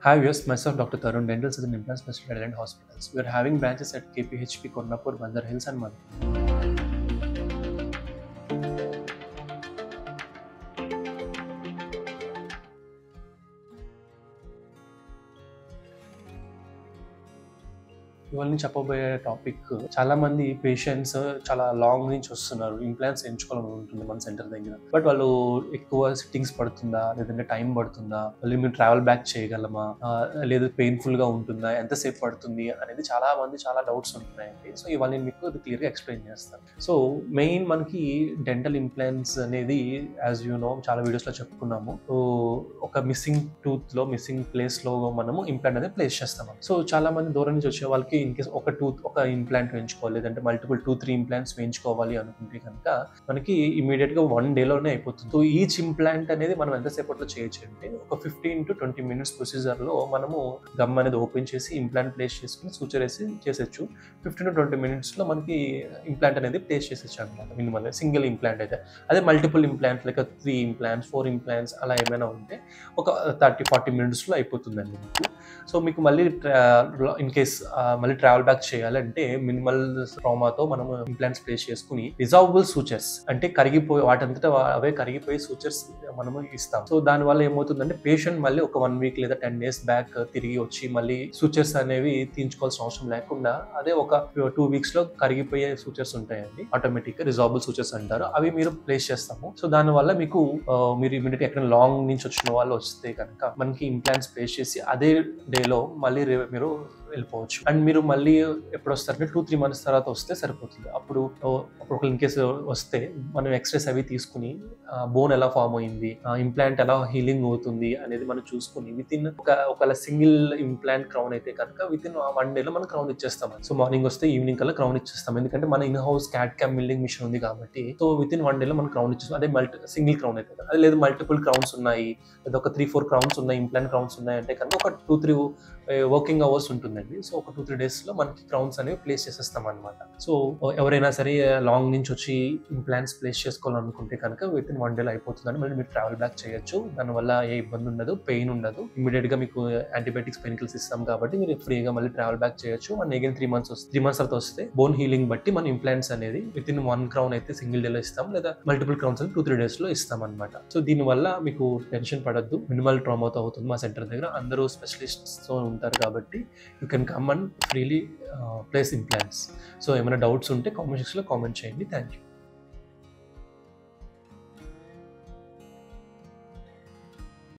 Hi, yes, myself Dr. Tarun, dental surgeon, implant specialist at Island Hospitals. We are having branches at KPHP, Konnapur, Bandar Hills, and Madhya. ఇవాళ నేను చెప్పబోయే topic చాలా మంది patients చాలా long నుంచి వస్తున్నారు. Implants ఎంచుకోవాలని ఉంటుంది మన సెంటర్ దగ్గర. బట్ వాళ్ళు ఎక్కువ సిట్టింగ్స్ పడుతుందా, లేదంటే టైం పడుతుందా, మళ్ళీ మేము ట్రావెల్ బ్యాక్ చేయగలమా, లేదు పెయిన్ఫుల్ గా ఉంటుందా, ఎంతసేపు పడుతుంది అనేది చాలా మంది చాలా డౌట్స్ ఉంటున్నాయండి. సో ఇవాళ నేను మీకు అది క్లియర్ గా ఎక్స్ప్లెయిన్ చేస్తాను. సో మెయిన్ మనకి డెంటల్ ఇంప్లాంట్స్ అనేది యాజ్ యూ నో చాలా వీడియోస్ లో చెప్పుకున్నాము. సో ఒక మిస్సింగ్ టూత్ లో మిస్సింగ్ ప్లేస్ లో మనము ఇంప్లాంట్ అనేది ప్లేస్ చేస్తాము. సో చాలా మంది దూరం నుంచి వచ్చే వాళ్ళకి ఇన్ కేస్ ఒక ఇంప్లాంట్ వేయించుకోవాలి, లేదంటే మల్టిపుల్ 2-3 ఇంప్లాంట్స్ వేయించుకోవాలి అనుకుంటే కనుక మనకి ఇమీడియట్ గా 1 డేలోనే అయిపోతుంది. సో ఈచ్ ఇంప్లాంట్ అనేది మనం ఎంతసేపట్లో చేయొచ్చు అంటే ఒక 15 to 20 minutes ప్రొసీజర్ లో మనము గమ్ అనేది ఓపెన్ చేసి ఇంప్లాంట్ ప్లేస్ చేసుకుని సూచర్ వేసి చేసేచ్చు. 15 to 20 minutes లో మనకి ఇంప్లాంట్ అనేది ప్లేస్ చేసేచ్చు అనమాట. మినిమల్ సింగిల్ ఇంప్లాంట్ అయితే. అదే multiple implants like 3 implants 4 implants అలా ఏమైనా ఉంటే ఒక 30-40 minutes లో అయిపోతుందండి మీకు. సో మీకు మళ్ళీ ఇన్ కేస్ మళ్ళీ ట్రావెల్ బ్యాక్ చేయాలంటే మినిమల్ ట్రామాతో మనము ఇంప్లాంట్స్ ప్లేస్ చేసుకుని రిజార్వబుల్ సూచర్స్ అంటే కరిగిపోయి వాటంతటా అవే కరిగిపోయి సూచర్స్ మనము ఇస్తాం. సో దాని వల్ల ఏమవుతుందంటే పేషెంట్ మళ్ళీ ఒక 1 week లేదా 10 days బ్యాక్ తిరిగి వచ్చి మళ్ళీ సూచర్స్ అనేవి తీయించుకోవాల్సిన అవసరం లేకుండా అదే ఒక 2 weeks లో కరిగిపోయే సూచర్స్ ఉంటాయండి. ఆటోమేటిక్ గా రిజార్వబుల్ సూచర్స్ అంటారు. అవి మీరు ప్లేస్ చేస్తాము. సో దాని వల్ల మీకు మీరు ఇమీడియట్ ఎక్కడ లాంగ్ నుంచి వచ్చిన వాళ్ళు వస్తే కనుక మనకి ఇంప్లాంట్స్ ప్లేస్ చేసి అదే డేలో మళ్ళీ మీరు వెళ్ళిపోవచ్చు. అండ్ మీరు మళ్ళీ ఎప్పుడు వస్తారంటే 2-3 months తర్వాత వస్తే సరిపోతుంది. అప్పుడు ఒక ఇన్ కేసు వస్తే మనం ఎక్స్రేస్ అవి తీసుకుని బోన్ ఎలా ఫామ్ అయింది, ఇంప్లాంట్ ఎలా హీలింగ్ అవుతుంది అనేది మనం చూసుకుని వితిన్ ఒకవేళ సింగిల్ ఇంప్లాంట్ క్రౌన్ అయితే కనుక వితిన్ 1 day లో మనం క్రౌన్ ఇచ్చేస్తాం. సో మార్నింగ్ వస్తే ఈవినింగ్ కల్లా క్రౌన్ ఇచ్చేస్తాం. ఎందుకంటే మన in house CAD CAM milling machine ఉంది కాబట్టి. సో వితిన్ 1 day లో మనం క్రౌన్ ఇచ్చేస్తాం. అదే సింగిల్ క్రౌన్ అయితే అదే లేదు మల్టిపుల్ క్రౌన్స్ ఉన్నాయి, లేదా ఒక 3-4 క్రౌన్స్ ఉన్నాయి, ఇంప్లాంట్ క్రౌన్స్ ఉన్నాయి అంటే కనుక ఒక 2-3 వర్కింగ్ అవర్స్ ఉంటుందండి. సో ఒక 2-3 days లో మనకి క్రౌన్స్ అనేవి ప్లేస్ చేసేస్తాం అనమాట. సో ఎవరైనా సరే లాంగ్ నుంచి వచ్చి ఇంప్లాంట్స్ ప్లేస్ చేసుకోవాలనుకుంటే కనుక వితిన్ 1 day లో అయిపోతుందని మళ్ళీ మీరు ట్రావెల్ బ్యాక్ చేయొచ్చు. దానివల్ల ఏ ఇబ్బంది ఉండదు, పెయిన్ ఉండదు. ఇమీడియట్ గా మీకు యాంటీబయాటిక్స్ పెయిన్ కిల్స్ ఇస్తాం కాబట్టి మీరు ఫ్రీగా మళ్ళీ ట్రావెల్ బ్యాక్ చేయొచ్చు. అండ్ అగైన్ 3 months తర్వాత వస్తే బోన్ హీలింగ్ బట్టి మన ఇంప్లాంట్స్ అనేది వితిన్ 1 crown అయితే సింగిల్ డే లో ఇస్తాం, లేదా మల్టిపుల్ క్రౌన్స్ అయితే 2-3 days లో ఇస్తాం అనమాట. సో దీనివల్ల మీకు టెన్షన్ పడద్దు. మినిమల్ ట్రామాతో అవుతుంది మా సెంటర్ దగ్గర. అందరూ స్పెషలిస్ట్స్ తో ఉంటారు కాబట్టి you can come and freely place implants. So ఏమైనా డౌట్స్ ఉంటే కామెంట్ సెక్షన్లో కామెంట్ చేయండి. Thank you.